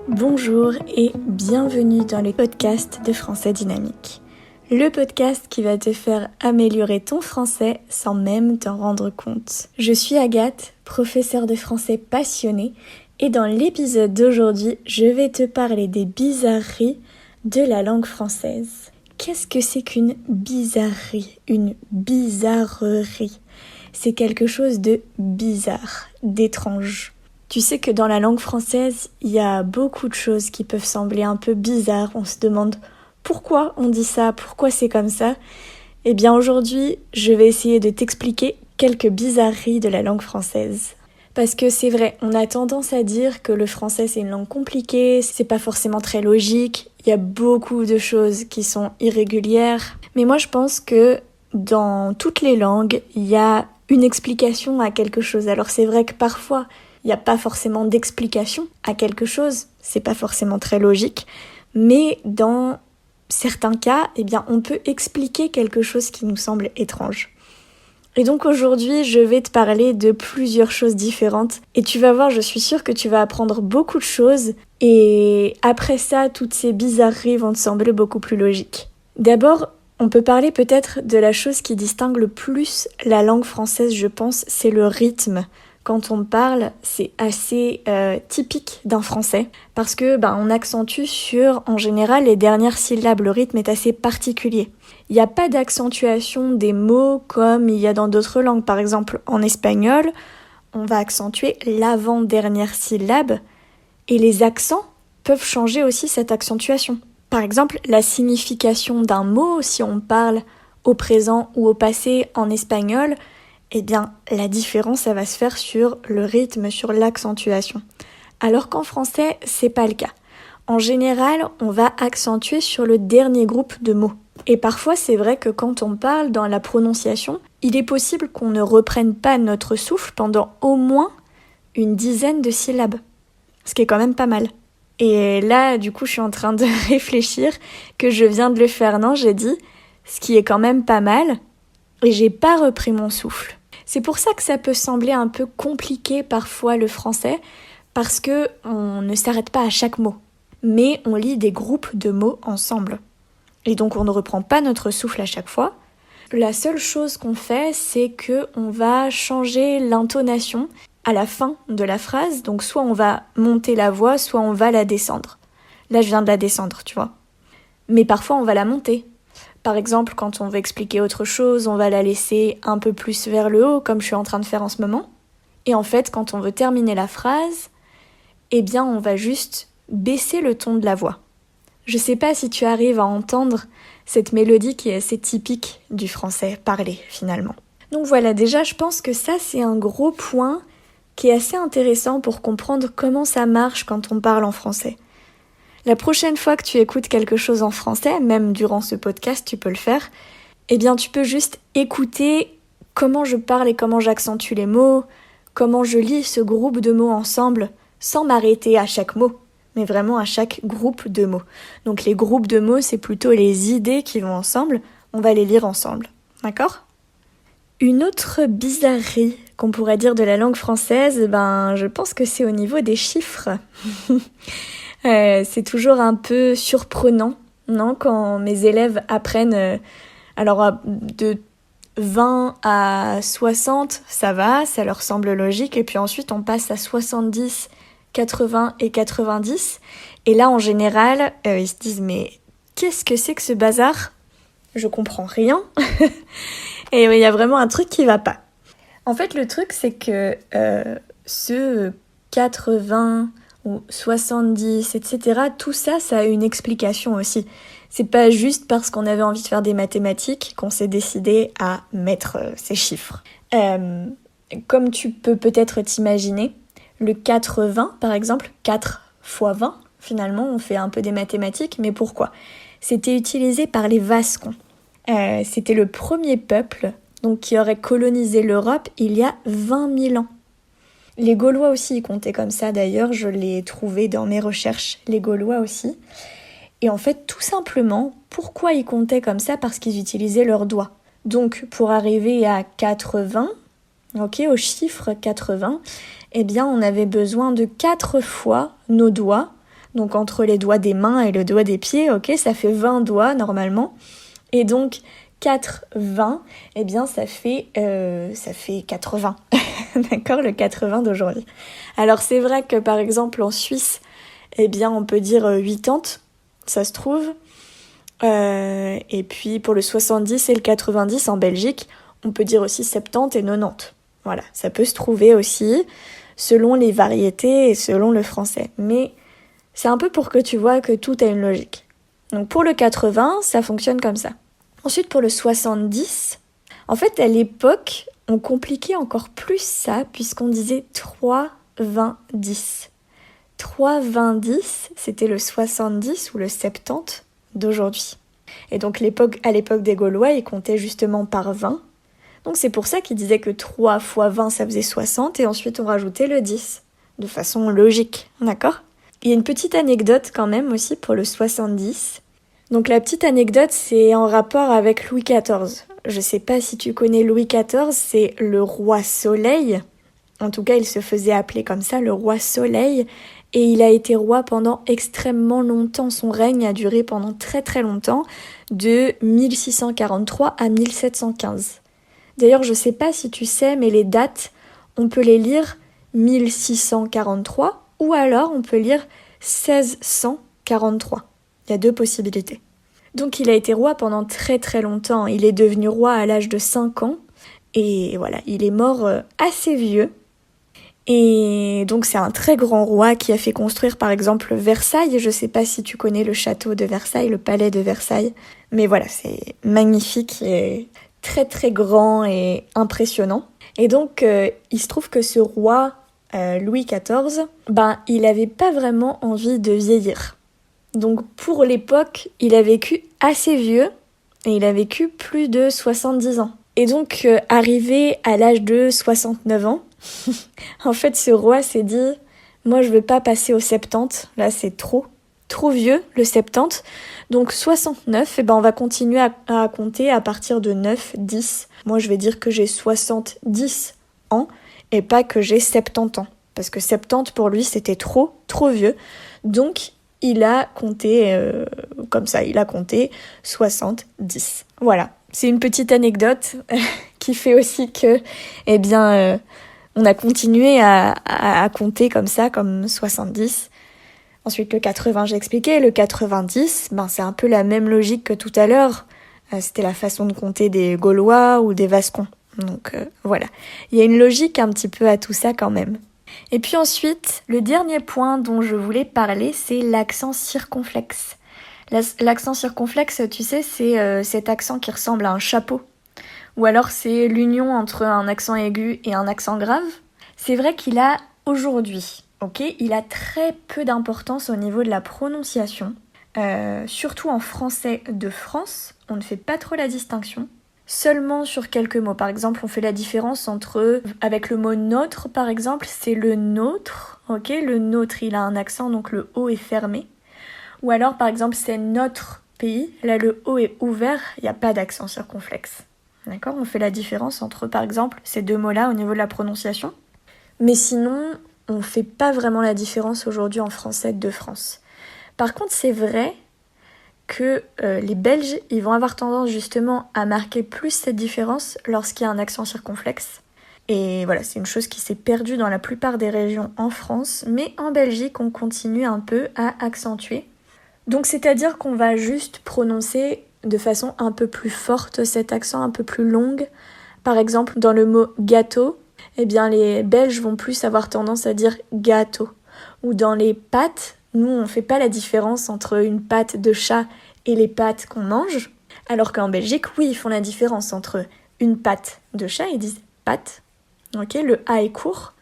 Bonjour et bienvenue dans le podcast de Français Dynamique. Le podcast qui va te faire améliorer ton français sans même t'en rendre compte. Je suis Agathe, professeure de français passionnée, et dans l'épisode d'aujourd'hui, je vais te parler des bizarreries de la langue française. Qu'est-ce que c'est qu'une bizarrerie, une bizarrerie? C'est quelque chose de bizarre, d'étrange. Tu sais que dans la langue française, il y a beaucoup de choses qui peuvent sembler un peu bizarres. On se demande pourquoi on dit ça, pourquoi c'est comme ça. Eh bien aujourd'hui, je vais essayer de t'expliquer quelques bizarreries de la langue française. Parce que c'est vrai, on a tendance à dire que le français c'est une langue compliquée, c'est pas forcément très logique, il y a beaucoup de choses qui sont irrégulières. Mais moi je pense que dans toutes les langues, il y a une explication à quelque chose. Alors c'est vrai que parfois, il n'y a pas forcément d'explication à quelque chose, c'est pas forcément très logique, mais dans certains cas, eh bien, on peut expliquer quelque chose qui nous semble étrange. Et donc aujourd'hui, je vais te parler de plusieurs choses différentes, et tu vas voir, je suis sûre que tu vas apprendre beaucoup de choses, et après ça, toutes ces bizarreries vont te sembler beaucoup plus logiques. D'abord, on peut parler peut-être de la chose qui distingue le plus la langue française, je pense, c'est le rythme. Quand on parle, c'est assez typique d'un français parce que on accentue sur, en général, les dernières syllabes. Le rythme est assez particulier. Il n'y a pas d'accentuation des mots comme il y a dans d'autres langues. Par exemple, en espagnol, on va accentuer l'avant-dernière syllabe et les accents peuvent changer aussi cette accentuation. Par exemple, la signification d'un mot, si on parle au présent ou au passé en espagnol, eh bien, la différence, ça va se faire sur le rythme, sur l'accentuation. Alors qu'en français, c'est pas le cas. En général, on va accentuer sur le dernier groupe de mots. Et parfois, c'est vrai que quand on parle dans la prononciation, il est possible qu'on ne reprenne pas notre souffle pendant au moins une dizaine de syllabes. Ce qui est quand même pas mal. Et là, du coup, je suis en train de réfléchir que je viens de le faire. Non, j'ai dit, ce qui est quand même pas mal, et j'ai pas repris mon souffle. C'est pour ça que ça peut sembler un peu compliqué parfois le français, parce que on ne s'arrête pas à chaque mot, mais on lit des groupes de mots ensemble. Et donc on ne reprend pas notre souffle à chaque fois. La seule chose qu'on fait, c'est que on va changer l'intonation à la fin de la phrase, donc soit on va monter la voix, soit on va la descendre. Là je viens de la descendre, tu vois. Mais parfois on va la monter. Par exemple, quand on veut expliquer autre chose, on va la laisser un peu plus vers le haut, comme je suis en train de faire en ce moment. Et en fait, quand on veut terminer la phrase, eh bien, on va juste baisser le ton de la voix. Je sais pas si tu arrives à entendre cette mélodie qui est assez typique du français parlé, finalement. Donc voilà, déjà, je pense que ça, c'est un gros point qui est assez intéressant pour comprendre comment ça marche quand on parle en français. La prochaine fois que tu écoutes quelque chose en français, même durant ce podcast, tu peux le faire, eh bien tu peux juste écouter comment je parle et comment j'accentue les mots, comment je lis ce groupe de mots ensemble, sans m'arrêter à chaque mot, mais vraiment à chaque groupe de mots. Donc les groupes de mots, c'est plutôt les idées qui vont ensemble, on va les lire ensemble, d'accord ? Une autre bizarrerie qu'on pourrait dire de la langue française, je pense que c'est au niveau des chiffres. C'est toujours un peu surprenant, non, quand mes élèves apprennent, de 20 à 60, ça va, ça leur semble logique, et puis ensuite on passe à 70, 80 et 90, et là en général, ils se disent « mais qu'est-ce que c'est que ce bazar ? Je comprends rien !» Et il y a vraiment un truc qui va pas. En fait, le truc, c'est que ce 80 ou 70, etc., tout ça, ça a une explication aussi. C'est pas juste parce qu'on avait envie de faire des mathématiques qu'on s'est décidé à mettre ces chiffres. Comme tu peux peut-être t'imaginer, le 80, par exemple, 4 fois 20, finalement, on fait un peu des mathématiques, mais pourquoi ? C'était utilisé par les Vascons. C'était le premier peuple donc, qui aurait colonisé l'Europe il y a 20 000 ans. Les Gaulois aussi, ils comptaient comme ça d'ailleurs, je l'ai trouvé dans mes recherches, les Gaulois aussi. Et en fait, tout simplement, pourquoi ils comptaient comme ça ? Parce qu'ils utilisaient leurs doigts. Donc, pour arriver à 80, au chiffre 80, eh bien, on avait besoin de 4 fois nos doigts donc entre les doigts des mains et le doigt des pieds, ok, ça fait 20 doigts normalement. Et donc 4, 20, eh bien ça fait 80, d'accord, le 80 d'aujourd'hui. Alors c'est vrai que par exemple en Suisse, eh bien on peut dire 80, ça se trouve. Et puis pour le 70 et le 90 en Belgique, on peut dire aussi 70 et 90. Voilà, ça peut se trouver aussi selon les variétés et selon le français. Mais c'est un peu pour que tu vois que tout a une logique. Donc pour le 80, ça fonctionne comme ça. Ensuite pour le 70, en fait à l'époque, on compliquait encore plus ça puisqu'on disait 3, 20, 10. 3, 20, 10, c'était le 70 ou le 70 d'aujourd'hui. Et donc à l'époque des Gaulois, ils comptaient justement par 20. Donc c'est pour ça qu'ils disaient que 3 fois 20, ça faisait 60, et ensuite on rajoutait le 10, de façon logique, d'accord ? Il y a une petite anecdote quand même aussi pour le 70. Donc la petite anecdote, c'est en rapport avec Louis XIV. Je sais pas si tu connais Louis XIV, c'est le roi Soleil. En tout cas, il se faisait appeler comme ça, le roi Soleil. Et il a été roi pendant extrêmement longtemps. Son règne a duré pendant très très longtemps, de 1643 à 1715. D'ailleurs, je sais pas si tu sais, mais les dates, on peut les lire 1643 ou alors on peut lire 1643. Il y a deux possibilités. Donc il a été roi pendant très très longtemps. Il est devenu roi à l'âge de 5 ans. Et voilà, il est mort assez vieux. Et donc c'est un très grand roi qui a fait construire par exemple Versailles. Je sais pas si tu connais le château de Versailles, le palais de Versailles. Mais voilà, c'est magnifique et très très grand et impressionnant. Et donc il se trouve que ce roi Louis XIV, il avait pas vraiment envie de vieillir. Donc pour l'époque, il a vécu assez vieux et il a vécu plus de 70 ans. Et donc arrivé à l'âge de 69 ans, en fait ce roi s'est dit « Moi je veux pas passer au 70, là c'est trop vieux le 70. Donc 69, on va continuer à compter à partir de 9, 10. Moi je vais dire que j'ai 70 ans et pas que j'ai 70 ans. Parce que 70 pour lui c'était trop vieux. Donc il a compté comme ça, il a compté 70. Voilà, c'est une petite anecdote qui fait aussi que, on a continué à compter comme ça, comme 70. Ensuite, le 80, j'ai expliqué. Le 90, c'est un peu la même logique que tout à l'heure. C'était la façon de compter des Gaulois ou des Vascons. Donc voilà, il y a une logique un petit peu à tout ça quand même. Et puis ensuite, le dernier point dont je voulais parler, c'est l'accent circonflexe. L'accent circonflexe, tu sais, c'est cet accent qui ressemble à un chapeau. Ou alors c'est l'union entre un accent aigu et un accent grave. C'est vrai qu'il a aujourd'hui, il a très peu d'importance au niveau de la prononciation. Surtout en français de France, on ne fait pas trop la distinction. Seulement sur quelques mots. Par exemple, on fait la différence avec le mot nôtre, par exemple, c'est le nôtre. Le nôtre, il a un accent, donc le O est fermé. Ou alors, par exemple, c'est notre pays. Là, le O est ouvert, il n'y a pas d'accent circonflexe. D'accord ? On fait la différence entre, par exemple, ces deux mots-là au niveau de la prononciation. Mais sinon, on ne fait pas vraiment la différence aujourd'hui en français de France. Par contre, c'est vrai que les Belges, ils vont avoir tendance justement à marquer plus cette différence lorsqu'il y a un accent circonflexe. Et voilà, c'est une chose qui s'est perdue dans la plupart des régions en France, mais en Belgique, on continue un peu à accentuer. Donc c'est-à-dire qu'on va juste prononcer de façon un peu plus forte cet accent, un peu plus longue. Par exemple, dans le mot gâteau, les Belges vont plus avoir tendance à dire gâteau. Ou dans les pâtes, nous, on ne fait pas la différence entre une pâte de chat et les pâtes qu'on mange. Alors qu'en Belgique, oui, ils font la différence entre une pâte de chat, ils disent pâte. Le A est court.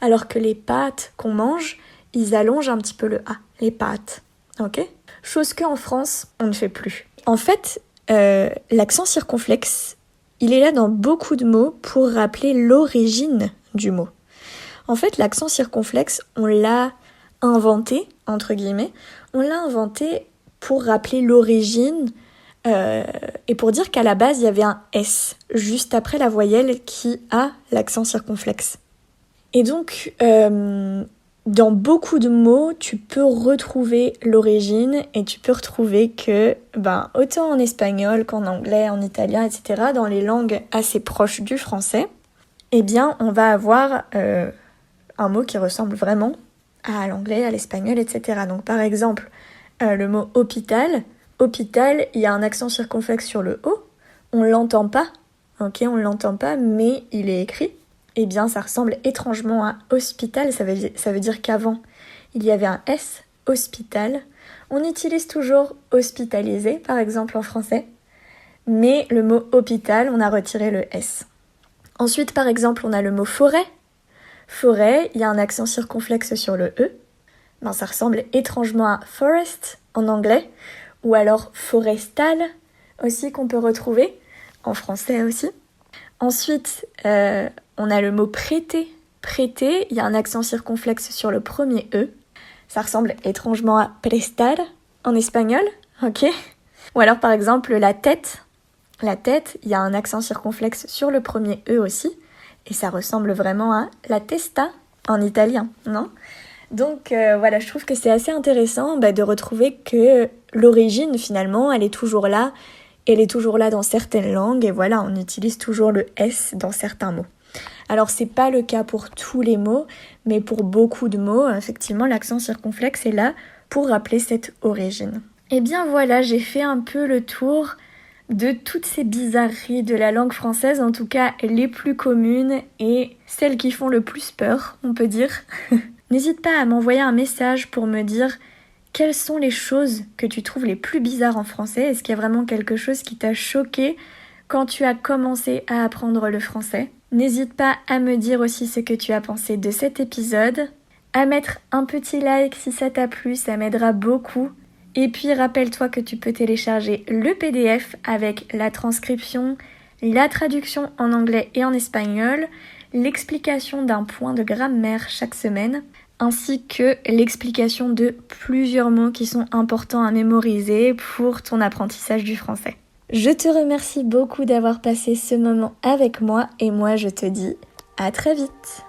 Alors que les pâtes qu'on mange, ils allongent un petit peu le A. Les pâtes. Chose qu'en France, on ne fait plus. En fait, l'accent circonflexe, il est là dans beaucoup de mots pour rappeler l'origine du mot. En fait, l'accent circonflexe, on l'a inventé, entre guillemets, on l'a inventé pour rappeler l'origine et pour dire qu'à la base, il y avait un S juste après la voyelle qui a l'accent circonflexe. Et donc, dans beaucoup de mots, tu peux retrouver l'origine et tu peux retrouver que, autant en espagnol qu'en anglais, en italien, etc., dans les langues assez proches du français, eh bien, on va avoir un mot qui ressemble vraiment à l'anglais, à l'espagnol, etc. Donc, par exemple, le mot hôpital, il y a un accent circonflexe sur le O, on l'entend pas, ok, on l'entend pas, mais il est écrit. Eh bien, ça ressemble étrangement à hospital, ça veut dire qu'avant, il y avait un S, hospital. On utilise toujours hospitalisé, par exemple en français, mais le mot hôpital, on a retiré le S. Ensuite, par exemple, on a le mot forêt. Forêt, il y a un accent circonflexe sur le E. Ça ressemble étrangement à forest en anglais, ou alors forestal aussi qu'on peut retrouver, en français aussi. Ensuite, on a le mot prêter. Prêter, il y a un accent circonflexe sur le premier E. Ça ressemble étrangement à prestar en espagnol, ok. Ou alors par exemple la tête. La tête, il y a un accent circonflexe sur le premier E aussi. Et ça ressemble vraiment à la testa en italien, non ? Donc voilà, je trouve que c'est assez intéressant de retrouver que l'origine finalement, elle est toujours là. Elle est toujours là dans certaines langues et voilà, on utilise toujours le S dans certains mots. Alors c'est pas le cas pour tous les mots, mais pour beaucoup de mots, effectivement, l'accent circonflexe est là pour rappeler cette origine. Et bien voilà, j'ai fait un peu le tour de toutes ces bizarreries de la langue française, en tout cas les plus communes et celles qui font le plus peur, on peut dire. N'hésite pas à m'envoyer un message pour me dire quelles sont les choses que tu trouves les plus bizarres en français. Est-ce qu'il y a vraiment quelque chose qui t'a choqué quand tu as commencé à apprendre le français ? N'hésite pas à me dire aussi ce que tu as pensé de cet épisode, à mettre un petit like si ça t'a plu, ça m'aidera beaucoup. Et puis rappelle-toi que tu peux télécharger le PDF avec la transcription, la traduction en anglais et en espagnol, l'explication d'un point de grammaire chaque semaine, ainsi que l'explication de plusieurs mots qui sont importants à mémoriser pour ton apprentissage du français. Je te remercie beaucoup d'avoir passé ce moment avec moi et moi je te dis à très vite.